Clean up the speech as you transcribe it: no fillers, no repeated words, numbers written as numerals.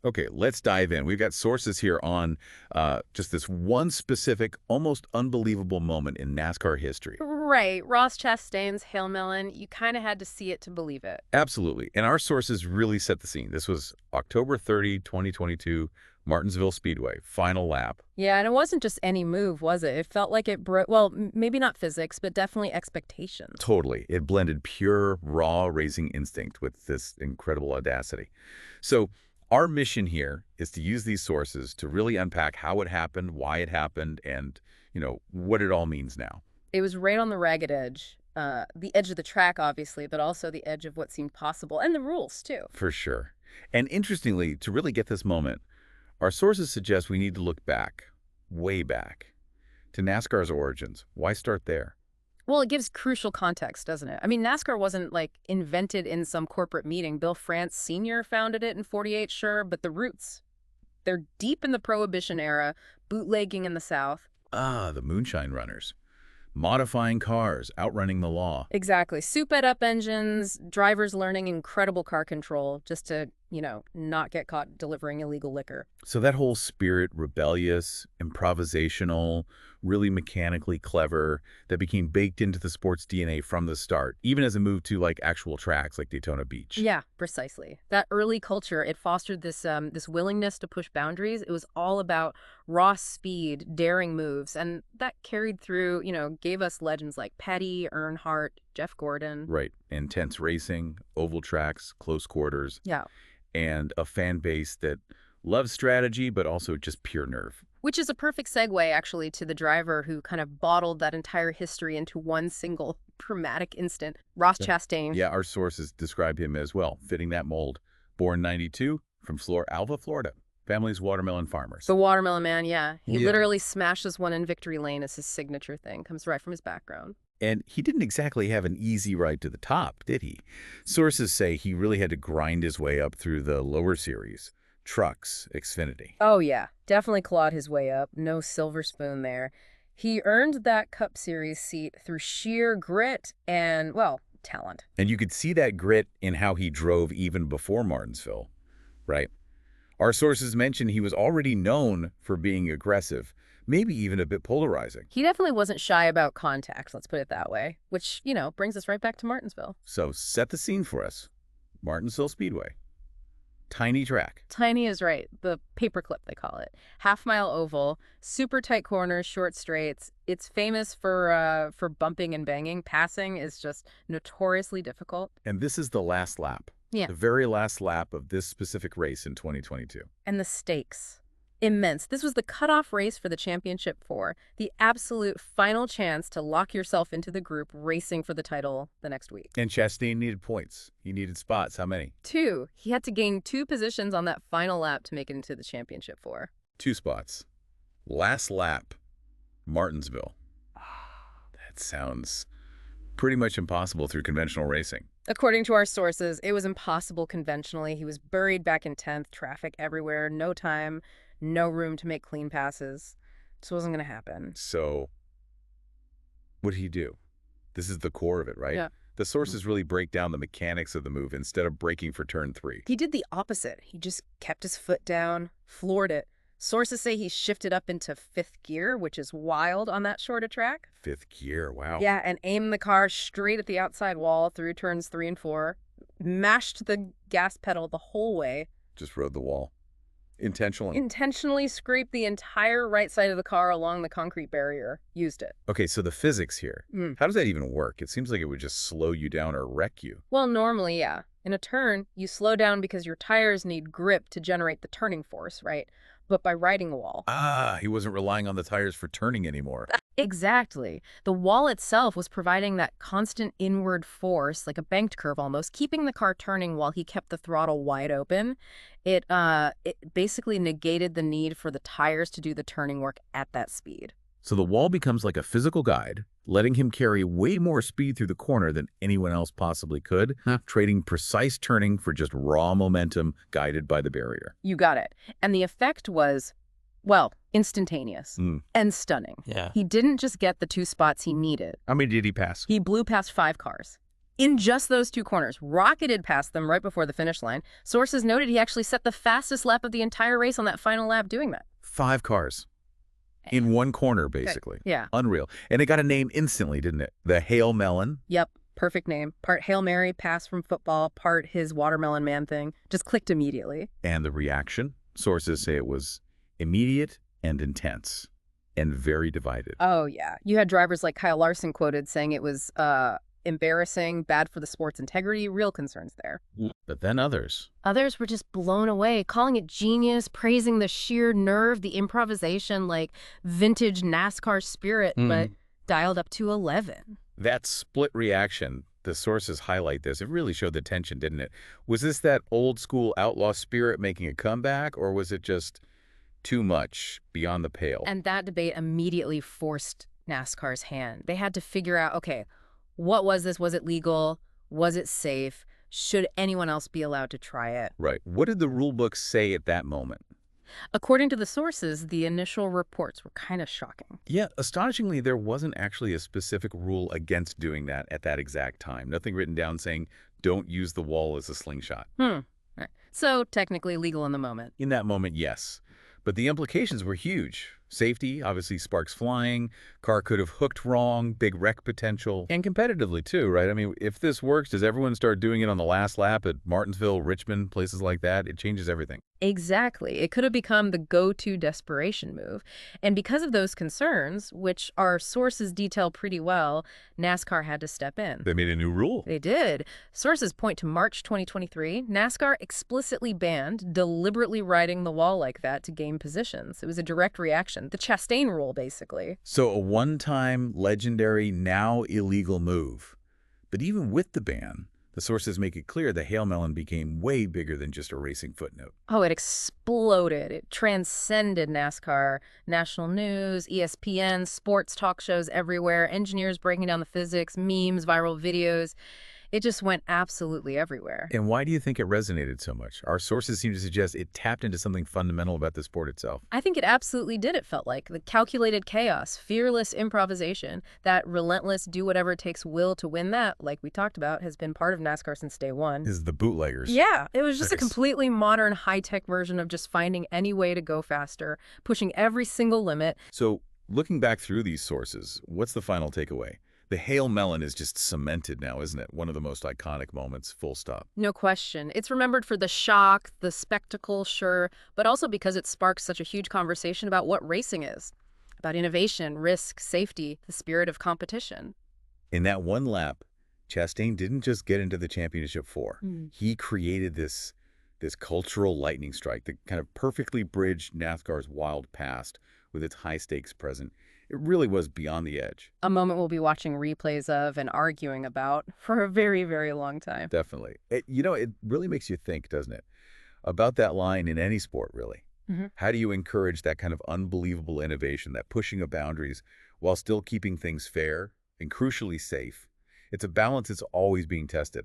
Okay, let's dive in. We've got sources here on just this one specific, almost unbelievable moment in NASCAR history. Right. Ross Chastain's Hail Melon, you kind of had to see it to believe it. Absolutely. And our sources really set the scene. This was October 30, 2022, Martinsville Speedway, final lap. Yeah, and it wasn't just any move, was it? It felt like it broke, well, maybe not physics, but definitely expectations. Totally. It blended pure, raw racing instinct with this incredible audacity. So our mission here is to use these sources to really unpack how it happened, why it happened, and, what it all means now. It was right on the ragged edge. The edge of the track, obviously, but also the edge of what seemed possible, and the rules, too. For sure. And interestingly, to really get this moment, our sources suggest we need to look back, way back, to NASCAR's origins. Why start there? Well, it gives crucial context, doesn't it? I mean, NASCAR wasn't, like, invented in some corporate meeting. Bill France Sr. founded it in '48, sure, but the roots, they're deep in the Prohibition era, bootlegging in the South. Ah, the moonshine runners. Modifying cars, outrunning the law. Exactly. Soup-ed-up engines, drivers learning incredible car control just to, not get caught delivering illegal liquor. So that whole spirit, rebellious, improvisational, really mechanically clever, that became baked into the sport's DNA from the start, even as it moved to like actual tracks like Daytona Beach. Yeah, precisely. That early culture, it fostered this willingness to push boundaries. It was all about raw speed, daring moves, and that carried through, gave us legends like Petty, Earnhardt, Jeff Gordon. Right. Intense racing, oval tracks, close quarters, Yeah. and a fan base that loves strategy, but also just pure nerve. Which is a perfect segue, actually, to the driver who kind of bottled that entire history into one single dramatic instant, Ross Chastain. Yeah, our sources describe him as well, fitting that mold. Born 92, from Alva, Florida. Family's watermelon farmers. The watermelon man, yeah. He Yeah. literally smashes one in victory lane as his signature thing. Comes right from his background. And he didn't exactly have an easy ride to the top, did he? Sources say he really had to grind his way up through the lower series. Trucks, Xfinity. Oh, yeah. Definitely clawed his way up. No silver spoon there. He earned that Cup Series seat through sheer grit and, well, talent. And you could see that grit in how he drove even before Martinsville, right? Our sources mention he was already known for being aggressive, maybe even a bit polarizing. He definitely wasn't shy about contact, let's put it that way, which, brings us right back to Martinsville. So set the scene for us. Martinsville Speedway. Tiny track. Tiny is right. The paperclip, they call it. Half-mile oval, super tight corners, short straights. It's famous for bumping and banging. Passing is just notoriously difficult. And this is the last lap. Yeah. The very last lap of this specific race in 2022. And the stakes. Immense. This was the cutoff race for the championship four, the absolute final chance to lock yourself into the group racing for the title the next week. And Chastain needed points. He needed spots. How many? 2. He had to gain 2 positions on that final lap to make it into the championship four. 2 spots. Last lap, Martinsville. That sounds pretty much impossible through conventional racing. According to our sources, it was impossible conventionally. He was buried back in 10th, traffic everywhere, no time, no room to make clean passes. This wasn't going to happen. So what did he do? This is the core of it, right? Yeah. The sources really break down the mechanics of the move instead of braking for turn 3. He did the opposite. He just kept his foot down, floored it. Sources say he shifted up into 5th gear, which is wild on that short a track. 5th gear, wow. Yeah, and aimed the car straight at the outside wall through turns 3 and 4. Mashed the gas pedal the whole way. Just rode the wall. Intentionally. Intentionally scraped the entire right side of the car along the concrete barrier. Used it. Okay, so the physics here. How does that even work? It seems like it would just slow you down or wreck you. Well, normally, yeah. In a turn, you slow down because your tires need grip to generate the turning force, right? But by riding a wall. Ah, he wasn't relying on the tires for turning anymore. Exactly. The wall itself was providing that constant inward force, like a banked curve almost, keeping the car turning while he kept the throttle wide open. It basically negated the need for the tires to do the turning work at that speed. So the wall becomes like a physical guide, letting him carry way more speed through the corner than anyone else possibly could, trading precise turning for just raw momentum guided by the barrier. You got it. And the effect was, well, instantaneous and stunning. Yeah. He didn't just get the 2 spots he needed. How many did he pass? He blew past 5 cars in just those 2 corners, rocketed past them right before the finish line. Sources noted he actually set the fastest lap of the entire race on that final lap doing that. 5 cars in one corner, basically. Yeah. Unreal. And it got a name instantly, didn't it? The Hail Melon. Yep. Perfect name. Part Hail Mary, pass from football, part his watermelon man thing. Just clicked immediately. And the reaction? Sources say it was immediate and intense and very divided. Oh, yeah. You had drivers like Kyle Larson quoted saying it was embarrassing, bad for the sport's integrity, real concerns there. But then others. Others were just blown away, calling it genius, praising the sheer nerve, the improvisation, like vintage NASCAR spirit, but dialed up to 11. That split reaction, the sources highlight this. It really showed the tension, didn't it? Was this that old school outlaw spirit making a comeback, or was it just too much, beyond the pale? And that debate immediately forced NASCAR's hand. They had to figure out, okay, what was this? Was it legal? Was it safe? Should anyone else be allowed to try it? Right. What did the rule book say at that moment? According to the sources, the initial reports were kind of shocking. Yeah, astonishingly, there wasn't actually a specific rule against doing that at that exact time. Nothing written down saying, don't use the wall as a slingshot. Right. So technically legal in the moment. In that moment, yes. But the implications were huge. Safety, obviously sparks flying, car could have hooked wrong, big wreck potential, and competitively too, right? I mean, if this works, does everyone start doing it on the last lap at Martinsville, Richmond, places like that? It changes everything. Exactly. It could have become the go-to desperation move. And because of those concerns, which our sources detail pretty well, NASCAR had to step in. They made a new rule. They did. Sources point to March 2023. NASCAR explicitly banned deliberately riding the wall like that to gain positions. It was a direct reaction. The Chastain rule, basically. So a one-time, legendary, now illegal move. But even with the ban, the sources make it clear the Hail Melon became way bigger than just a racing footnote. Oh, it exploded. It transcended NASCAR. National news, ESPN, sports talk shows everywhere, engineers breaking down the physics, memes, viral videos. It just went absolutely everywhere. And why do you think it resonated so much? Our sources seem to suggest it tapped into something fundamental about the sport itself. I think it absolutely did, it felt like. The calculated chaos, fearless improvisation, that relentless do-whatever-it-takes will to win that, like we talked about, has been part of NASCAR since day one. This is the bootleggers. Yeah, it was just Nice. a completely modern, high-tech version of just finding any way to go faster, pushing every single limit. So looking back through these sources, what's the final takeaway? The Hail Melon is just cemented now, isn't it? One of the most iconic moments, full stop. No question. It's remembered for the shock, the spectacle, sure, but also because it sparked such a huge conversation about what racing is, about innovation, risk, safety, the spirit of competition. In that one lap, Chastain didn't just get into the championship four. Mm. He created this cultural lightning strike that kind of perfectly bridged NASCAR's wild past with its high stakes present. It really was beyond the edge. A moment we'll be watching replays of and arguing about for a very, very long time. Definitely. It really makes you think, doesn't it? About that line in any sport, really. How do you encourage that kind of unbelievable innovation, that pushing of boundaries, while still keeping things fair and crucially safe? It's a balance that's always being tested.